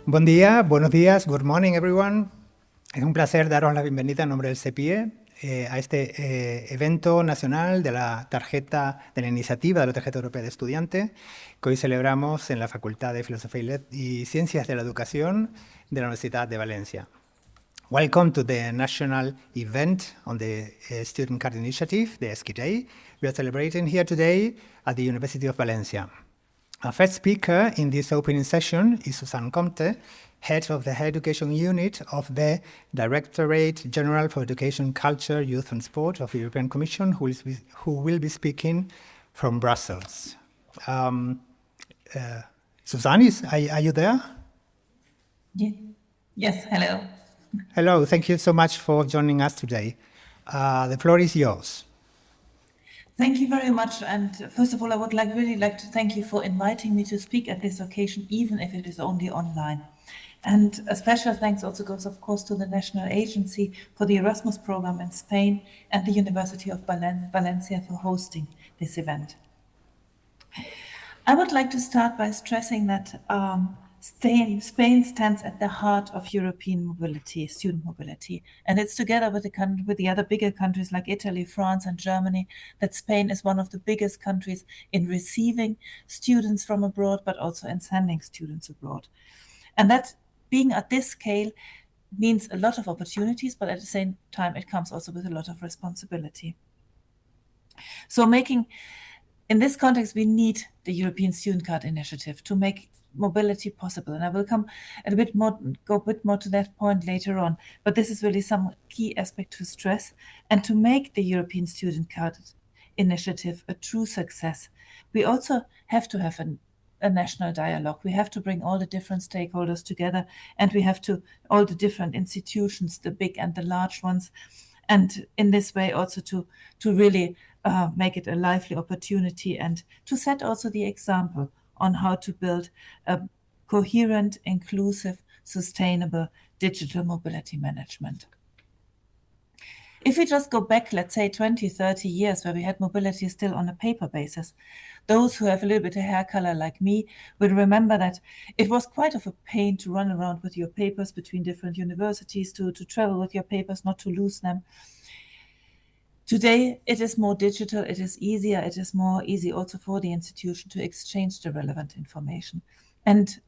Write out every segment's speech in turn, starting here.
Buen día, buenos días, good morning everyone. Es un placer daros la bienvenida en nombre del CEPIE a este evento nacional de la iniciativa de la Tarjeta Europea de Estudiante que hoy celebramos en la Facultad de Filosofía y Ciencias de la Educación de la Universidad de Valencia. Welcome to the national event on the Student Card Initiative, the ESCI Day. We are celebrating here today at the University of Valencia. Our first speaker in this opening session is Susan Comte, head of the Higher Education Unit of the Directorate General for Education, Culture, Youth and Sport of the European Commission, who will be speaking from Brussels. Susan, are you there? Yes, hello. Hello, thank you so much for joining us today. The floor is yours. Thank you very much. And first of all, I would really like to thank you for inviting me to speak at this occasion, even if it is only online. And a special thanks also goes, of course, to the National Agency for the Erasmus program in Spain and the University of Valencia for hosting this event. I would like to start by stressing that Spain stands at the heart of European mobility, student mobility, and it's together with the other bigger countries like Italy, France, and Germany that Spain is one of the biggest countries in receiving students from abroad, but also in sending students abroad. And that being at this scale means a lot of opportunities, but at the same time, it comes also with a lot of responsibility. So in this context, we need the European Student Card Initiative to make mobility possible. And I will go a bit more to that point later on. But this is really some key aspect to stress. And to make the European Student Card Initiative a true success, we also have to have a national dialogue. We have to bring all the different stakeholders together, and we have all the different institutions, the big and the large ones. And in this way also to really make it a lively opportunity and to set also the example on how to build a coherent, inclusive, sustainable digital mobility management. If we just go back, let's say 20, 30 years where we had mobility still on a paper basis, those who have a little bit of hair color like me will remember that it was quite of a pain to run around with your papers between different universities, to travel with your papers, not to lose them. Today, it is more digital, it is easier, it is more easy also for the institution to exchange the relevant information. And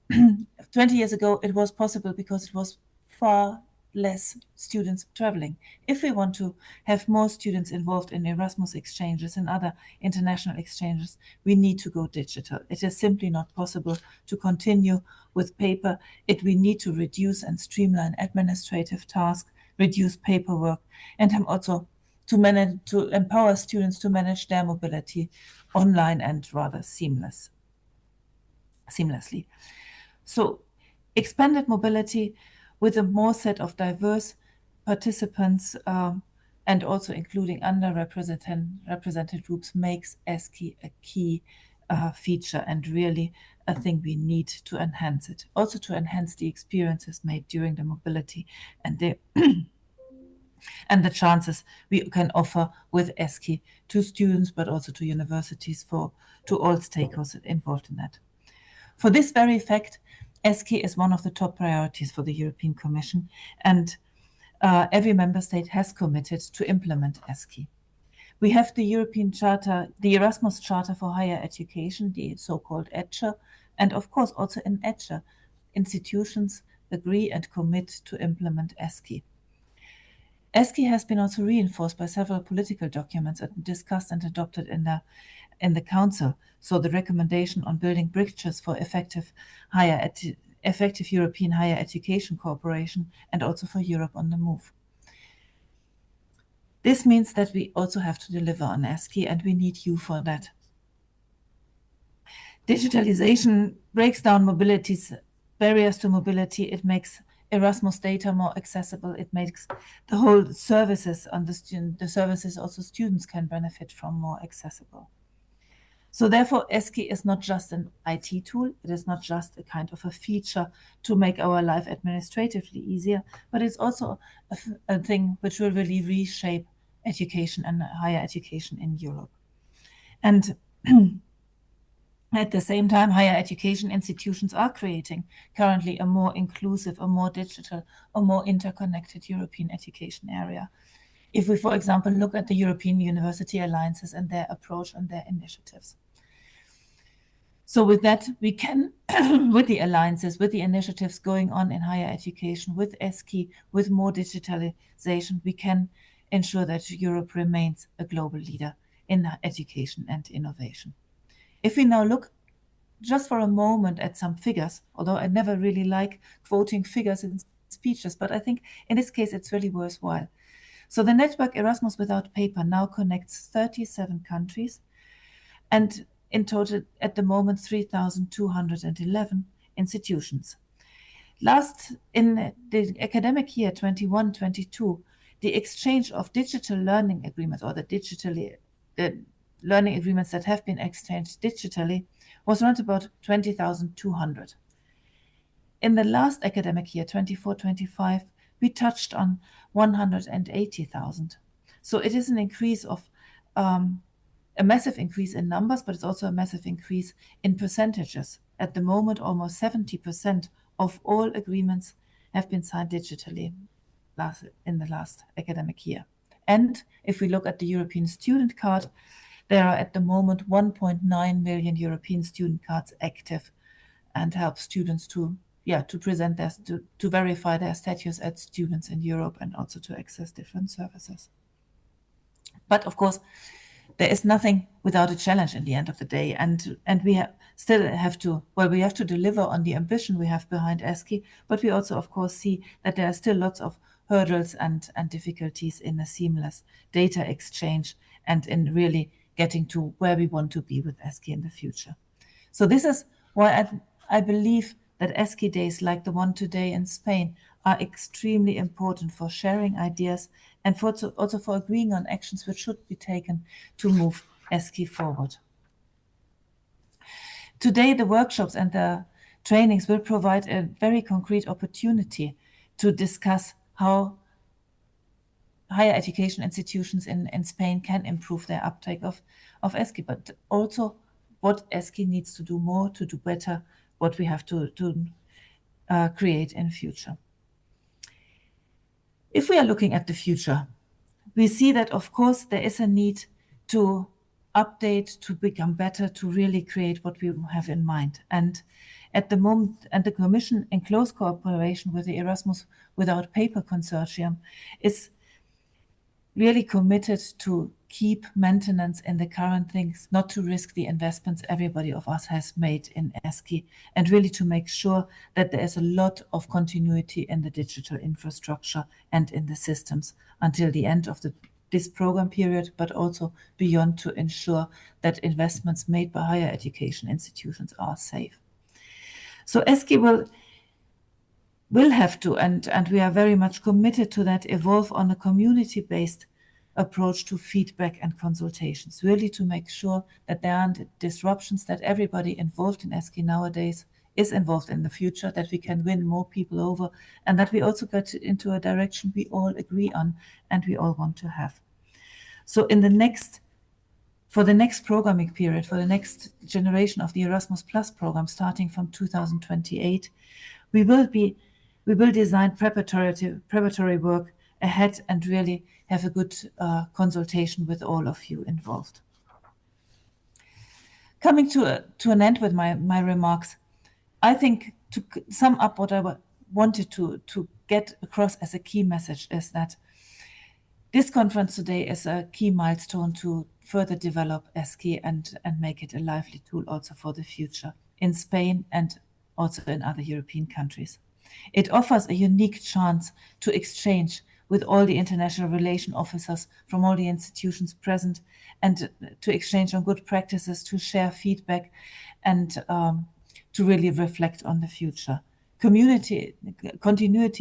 20 years ago, it was possible because it was far less students traveling. If we want to have more students involved in Erasmus exchanges and other international exchanges, we need to go digital. It is simply not possible to continue with paper. We need to reduce and streamline administrative tasks, reduce paperwork, and also to empower students to manage their mobility online and rather seamlessly. So expanded mobility with a more set of diverse participants and also including underrepresented groups makes ESCI a key feature and really a thing we need to enhance it. Also to enhance the experiences made during the mobility and the chances we can offer with ESCI to students, but also to universities, to all stakeholders involved in that. For this very fact, ESCI is one of the top priorities for the European Commission, and every member state has committed to implement ESCI. We have the European Charter, the Erasmus Charter for Higher Education, the so-called ECHA, and of course also in ECHA, institutions agree and commit to implement ESCI. ESCI has been also reinforced by several political documents discussed and adopted in the Council. So the recommendation on building bridges for effective European higher education cooperation and also for Europe on the move. This means that we also have to deliver on ESCI, and we need you for that. Digitalization breaks down barriers to mobility. It makes Erasmus data more accessible. It makes the whole services on the services also students can benefit from more accessible. So therefore, ESCI is not just an IT tool. It is not just a kind of a feature to make our life administratively easier, but it's also a thing which will really reshape education and higher education in Europe. And At the same time, higher education institutions are creating currently a more inclusive, a more digital, a more interconnected European education area. If we, for example, look at the European University Alliances and their approach and their initiatives. So with that, we can, with the alliances, with the initiatives going on in higher education, with ESCI, with more digitalization, we can ensure that Europe remains a global leader in education and innovation. If we now look just for a moment at some figures, although I never really like quoting figures in speeches, but I think in this case it's really worthwhile. So the network Erasmus Without Paper now connects 37 countries, and in total, at the moment, 3,211 institutions. In the academic year 21-22, the exchange of digital learning agreements, or the learning agreements that have been exchanged digitally, was around about 20,200. In the last academic year, 24-25, we touched on 180,000. So it is an increase of a massive increase in numbers, but it's also a massive increase in percentages. At the moment, almost 70% of all agreements have been signed digitally in the last academic year. And if we look at the European student card, there are at the moment 1.9 million European student cards active and help students to present to verify their status as students in Europe and also to access different services. But of course, there is nothing without a challenge in the end of the day, and we still have to deliver on the ambition we have behind ESCI, but we also, of course, see that there are still lots of hurdles and difficulties in a seamless data exchange and in really getting to where we want to be with ESCI in the future. So this is why I believe that ESCI days like the one today in Spain are extremely important for sharing ideas and also for agreeing on actions which should be taken to move ESCI forward. Today, the workshops and the trainings will provide a very concrete opportunity to discuss how higher education institutions in Spain can improve their uptake of ESCI, but also what ESCI needs to do more, to do better, what we have to create in future. If we are looking at the future, we see that, of course, there is a need to update, to become better, to really create what we have in mind. And at the moment, and the Commission, in close cooperation with the Erasmus Without Paper Consortium, is really committed to keep maintenance in the current things, not to risk the investments everybody of us has made in ESCI, and really to make sure that there is a lot of continuity in the digital infrastructure and in the systems until the end of this program period, but also beyond, to ensure that investments made by higher education institutions are safe. So ESCI will have to, and we are very much committed to that, evolve on a community-based approach to feedback and consultations, really to make sure that there aren't disruptions, that everybody involved in ESCI nowadays is involved in the future, that we can win more people over, and that we also get into a direction we all agree on and we all want to have. So for the next programming period, for the next generation of the Erasmus Plus program, starting from 2028, we will design preparatory work ahead and really have a good consultation with all of you involved. Coming to an end with my remarks, I think to sum up what I wanted to get across as a key message is that this conference today is a key milestone to further develop ESCI and make it a lively tool also for the future in Spain and also in other European countries. It offers a unique chance to exchange with all the international relation officers from all the institutions present and to exchange on good practices, to share feedback and to really reflect on the future. Continuity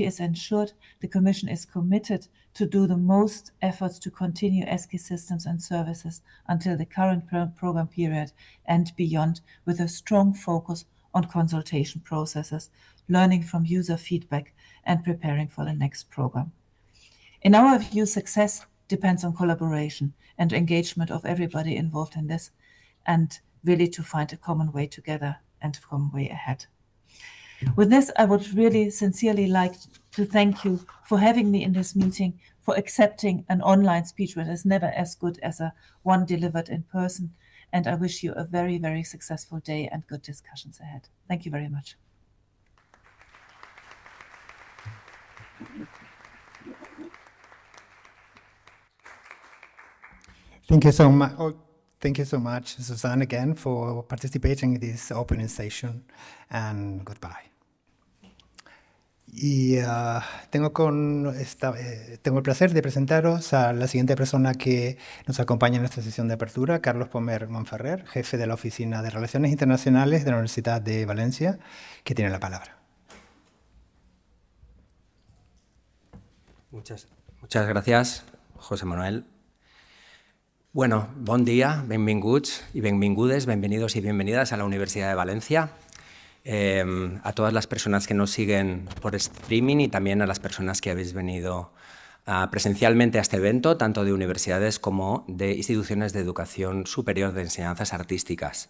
is ensured. The Commission is committed to do the most efforts to continue ESCI systems and services until the current program period and beyond, with a strong focus on consultation processes, learning from user feedback, and preparing for the next program. In our view, success depends on collaboration and engagement of everybody involved in this, and really to find a common way together and a common way ahead. With this, I would really sincerely like to thank you for having me in this meeting, for accepting an online speech which is never as good as one delivered in person. And I wish you a very, very successful day and good discussions ahead. Thank you very much. Thank you so much. Thank you so much, Susanne, again for participating in this opening session, and goodbye. Y tengo el placer de presentaros a la siguiente persona que nos acompaña en esta sesión de apertura, Carlos Pomer Monferrer, jefe de la Oficina de Relaciones Internacionales de la Universidad de Valencia, que tiene la palabra. Muchas gracias, José Manuel. Bueno, bon dia, benvinguts i benvingudes, bienvenidos y bienvenidas a la Universidad de Valencia, a todas las personas que nos siguen por streaming y también a las personas que habéis venido presencialmente a este evento, tanto de universidades como de instituciones de educación superior de enseñanzas artísticas.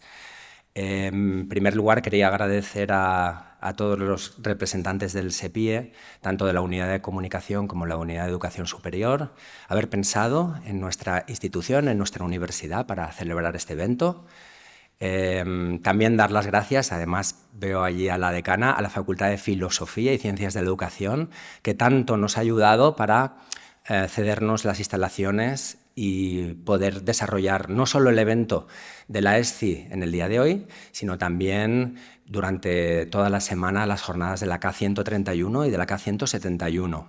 En primer lugar, quería agradecer a todos los representantes del SEPIE, tanto de la Unidad de Comunicación como la Unidad de Educación Superior, haber pensado en nuestra institución, en nuestra universidad, para celebrar este evento. También dar las gracias, además veo allí a la decana, a la Facultad de Filosofía y Ciencias de la Educación, que tanto nos ha ayudado para cedernos las instalaciones y poder desarrollar no solo el evento de la ESCI en el día de hoy, sino también durante toda la semana las jornadas de la K131 y de la K171.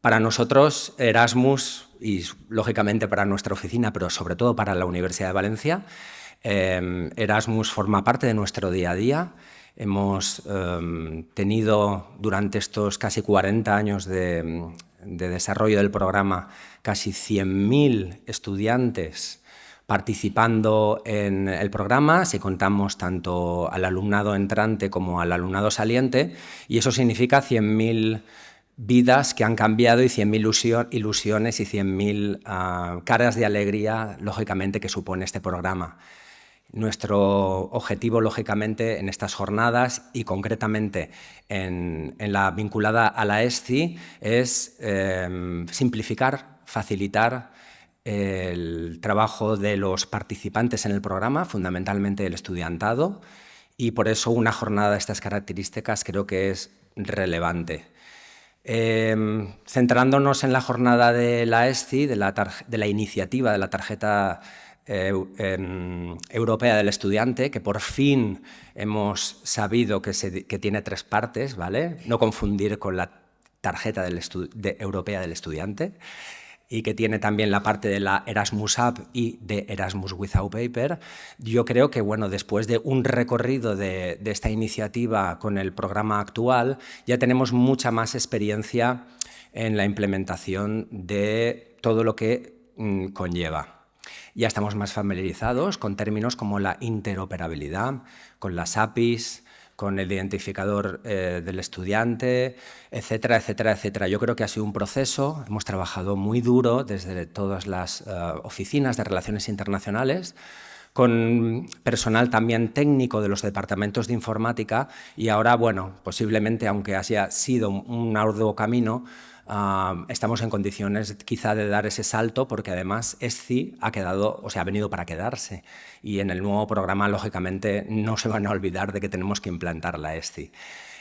Para nosotros, Erasmus, y lógicamente para nuestra oficina, pero sobre todo para la Universidad de Valencia, Erasmus forma parte de nuestro día a día. Hemos tenido durante estos casi 40 años de desarrollo del programa casi 100.000 estudiantes participando en el programa, si contamos tanto al alumnado entrante como al alumnado saliente, y eso significa 100.000 vidas que han cambiado y 100.000 ilusiones y 100.000 caras de alegría, lógicamente, que supone este programa. Nuestro objetivo, lógicamente, en estas jornadas y concretamente en la vinculada a la ESCI es simplificar, facilitar el trabajo de los participantes en el programa, fundamentalmente el estudiantado, y por eso una jornada de estas características creo que es relevante. Centrándonos en la jornada de la ESCI, de la iniciativa de la Tarjeta Europea del Estudiante, que por fin hemos sabido que tiene 3 partes, ¿vale? No confundir con la Tarjeta Europea del Estudiante, y que tiene también la parte de la Erasmus App y de Erasmus Without Paper. Yo creo que, bueno, después de un recorrido de esta iniciativa con el programa actual, ya tenemos mucha más experiencia en la implementación de todo lo que conlleva. Ya estamos más familiarizados con términos como la interoperabilidad, con las APIs, con el identificador del estudiante, etcétera, etcétera, etcétera. Yo creo que ha sido un proceso, hemos trabajado muy duro desde todas las oficinas de relaciones internacionales, con personal también técnico de los departamentos de informática, y ahora, bueno, posiblemente, aunque haya sido un arduo camino, estamos en condiciones quizá de dar ese salto, porque además ESCI ha venido para quedarse, y en el nuevo programa lógicamente no se van a olvidar de que tenemos que implantar la ESCI.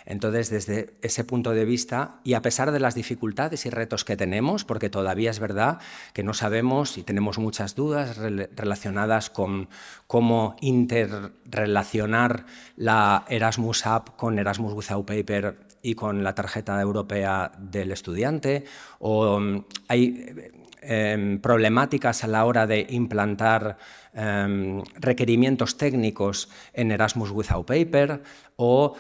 Entonces, desde ese punto de vista, y a pesar de las dificultades y retos que tenemos, porque todavía es verdad que no sabemos y tenemos muchas dudas relacionadas con cómo interrelacionar la Erasmus App con Erasmus Without Paper y con la Tarjeta Europea del Estudiante, o hay problemáticas a la hora de implantar requerimientos técnicos en Erasmus Without Paper, o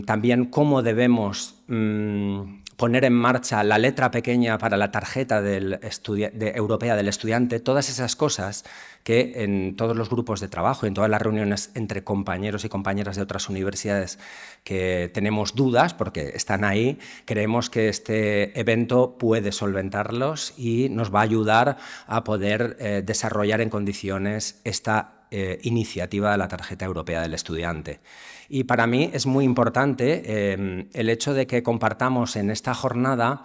también cómo debemos poner en marcha la letra pequeña para la Tarjeta Europea del Estudiante. Todas esas cosas que en todos los grupos de trabajo, en todas las reuniones entre compañeros y compañeras de otras universidades que tenemos dudas, porque están ahí, creemos que este evento puede solventarlos y nos va a ayudar a poder desarrollar en condiciones esta iniciativa de la Tarjeta Europea del Estudiante. Y para mí es muy importante el hecho de que compartamos en esta jornada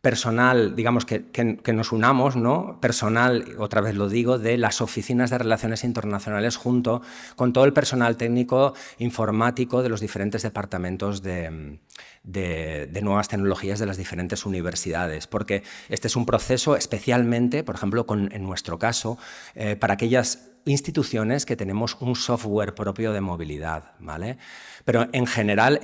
personal, digamos, que nos unamos, ¿no? Personal, otra vez lo digo, de las oficinas de relaciones internacionales junto con todo el personal técnico informático de los diferentes departamentos de nuevas tecnologías de las diferentes universidades, porque este es un proceso especialmente, por ejemplo, en nuestro caso, para aquellas instituciones que tenemos un software propio de movilidad, ¿vale? Pero en general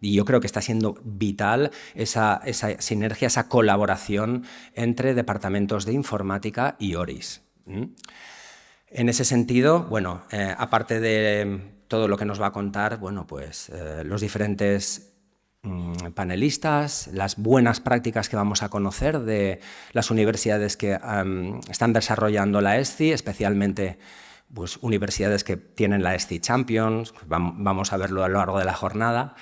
y yo creo que está siendo vital esa sinergia, esa colaboración entre departamentos de informática y ORIS. En ese sentido, bueno, aparte de todo lo que nos va a contar, bueno, pues los diferentes panelistas, las buenas prácticas que vamos a conocer de las universidades que están desarrollando la ESCI, especialmente pues, universidades que tienen la ESCI Champions, vamos a verlo a lo largo de la jornada.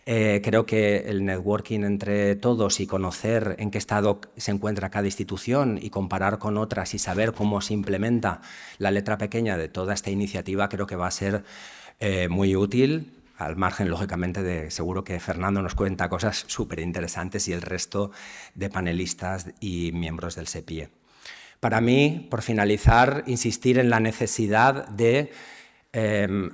Creo que el networking entre todos y conocer en qué estado se encuentra cada institución y comparar con otras y saber cómo se implementa la letra pequeña de toda esta iniciativa creo que va a ser muy útil, al margen, lógicamente, de seguro que Fernando nos cuenta cosas súper interesantes y el resto de panelistas y miembros del SEPIE. Para mí, por finalizar, insistir en la necesidad de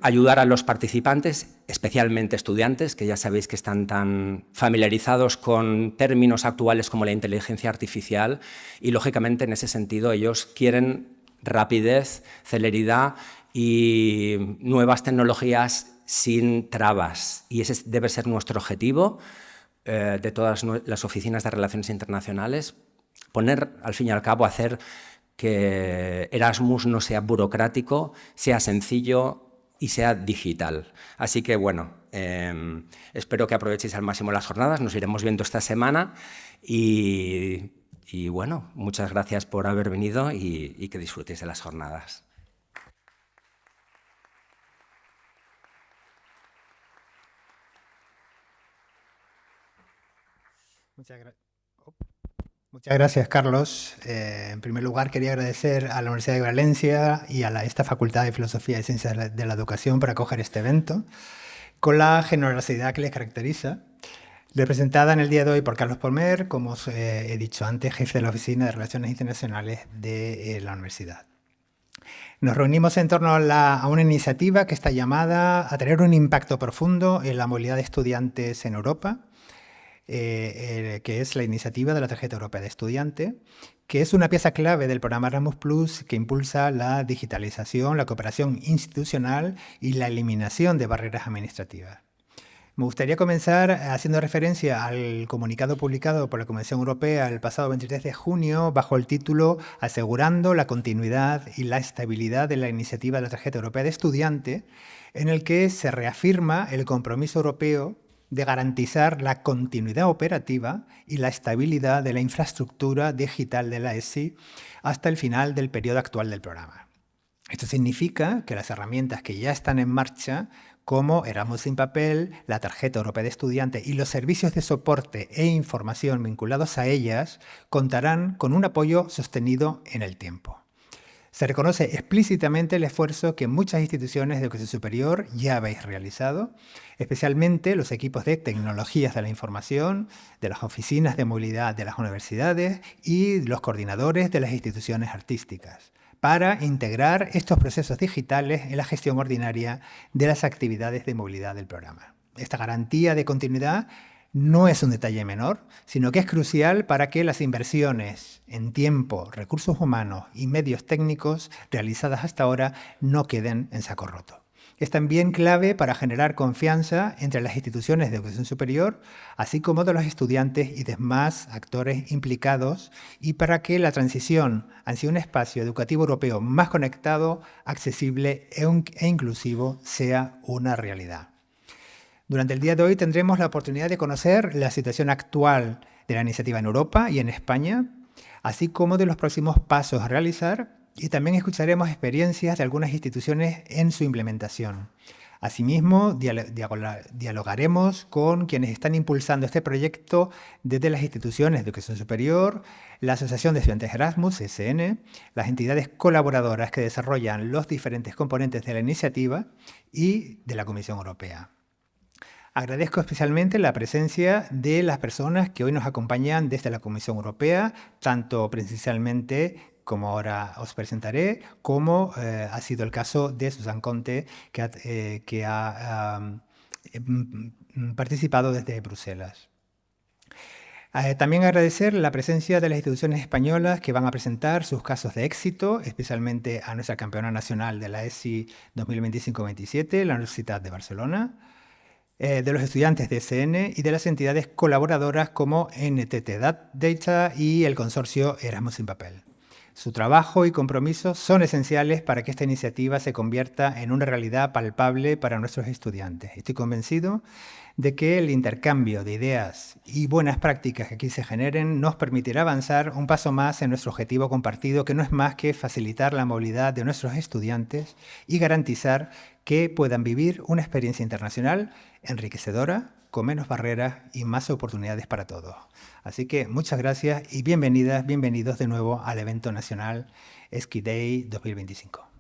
ayudar a los participantes, especialmente estudiantes, que ya sabéis que están tan familiarizados con términos actuales como la inteligencia artificial y, lógicamente, en ese sentido, ellos quieren rapidez, celeridad y nuevas tecnologías sin trabas. Y ese debe ser nuestro objetivo de todas las oficinas de relaciones internacionales, poner, al fin y al cabo, hacer que Erasmus no sea burocrático, sea sencillo y sea digital. Así que, bueno, espero que aprovechéis al máximo las jornadas, nos iremos viendo esta semana y bueno, muchas gracias por haber venido y que disfrutéis de las jornadas. Muchas gracias, Carlos. En primer lugar, quería agradecer a la Universidad de Valencia y a esta Facultad de Filosofía y Ciencias de la Educación por acoger este evento, con la generosidad que les caracteriza, representada en el día de hoy por Carlos Palmer, como os he dicho antes, jefe de la Oficina de Relaciones Internacionales de la universidad. Nos reunimos en torno a una iniciativa que está llamada a tener un impacto profundo en la movilidad de estudiantes en Europa, que es la iniciativa de la Tarjeta Europea de Estudiante, que es una pieza clave del programa Erasmus Plus que impulsa la digitalización, la cooperación institucional y la eliminación de barreras administrativas. Me gustaría comenzar haciendo referencia al comunicado publicado por la Comisión Europea el pasado 23 de junio bajo el título Asegurando la continuidad y la estabilidad de la iniciativa de la Tarjeta Europea de Estudiante, en el que se reafirma el compromiso europeo de garantizar la continuidad operativa y la estabilidad de la infraestructura digital de la ESCI hasta el final del periodo actual del programa. Esto significa que las herramientas que ya están en marcha, como Erasmus sin papel, la Tarjeta Europea de Estudiante y los servicios de soporte e información vinculados a ellas, contarán con un apoyo sostenido en el tiempo. Se reconoce explícitamente el esfuerzo que muchas instituciones de educación superior ya habéis realizado, especialmente los equipos de tecnologías de la información, de las oficinas de movilidad de las universidades y los coordinadores de las instituciones artísticas, para integrar estos procesos digitales en la gestión ordinaria de las actividades de movilidad del programa. Esta garantía de continuidad no es un detalle menor, sino que es crucial para que las inversiones en tiempo, recursos humanos y medios técnicos realizadas hasta ahora no queden en saco roto. Es también clave para generar confianza entre las instituciones de educación superior, así como de los estudiantes y demás actores implicados, y para que la transición hacia un espacio educativo europeo más conectado, accesible e inclusivo sea una realidad. Durante el día de hoy tendremos la oportunidad de conocer la situación actual de la iniciativa en Europa y en España, así como de los próximos pasos a realizar, y también escucharemos experiencias de algunas instituciones en su implementación. Asimismo, dialogaremos con quienes están impulsando este proyecto desde las instituciones de educación superior, la Asociación de Estudiantes Erasmus, SN, las entidades colaboradoras que desarrollan los diferentes componentes de la iniciativa y de la Comisión Europea. Agradezco especialmente la presencia de las personas que hoy nos acompañan desde la Comisión Europea, tanto presencialmente como ahora os presentaré, como ha sido el caso de Susan Conte, que ha participado desde Bruselas. También agradecer la presencia de las instituciones españolas que van a presentar sus casos de éxito, especialmente a nuestra campeona nacional de la ESCI 2025-27, la Universidad de Barcelona, de los estudiantes de SN y de las entidades colaboradoras como NTT Data y el consorcio Erasmus sin Papel. Su trabajo y compromiso son esenciales para que esta iniciativa se convierta en una realidad palpable para nuestros estudiantes. Estoy convencido de que el intercambio de ideas y buenas prácticas que aquí se generen nos permitirá avanzar un paso más en nuestro objetivo compartido, que no es más que facilitar la movilidad de nuestros estudiantes y garantizar que puedan vivir una experiencia internacional enriquecedora, con menos barreras y más oportunidades para todos. Así que muchas gracias y bienvenidas, bienvenidos de nuevo al Evento Nacional ESCI Day 2025.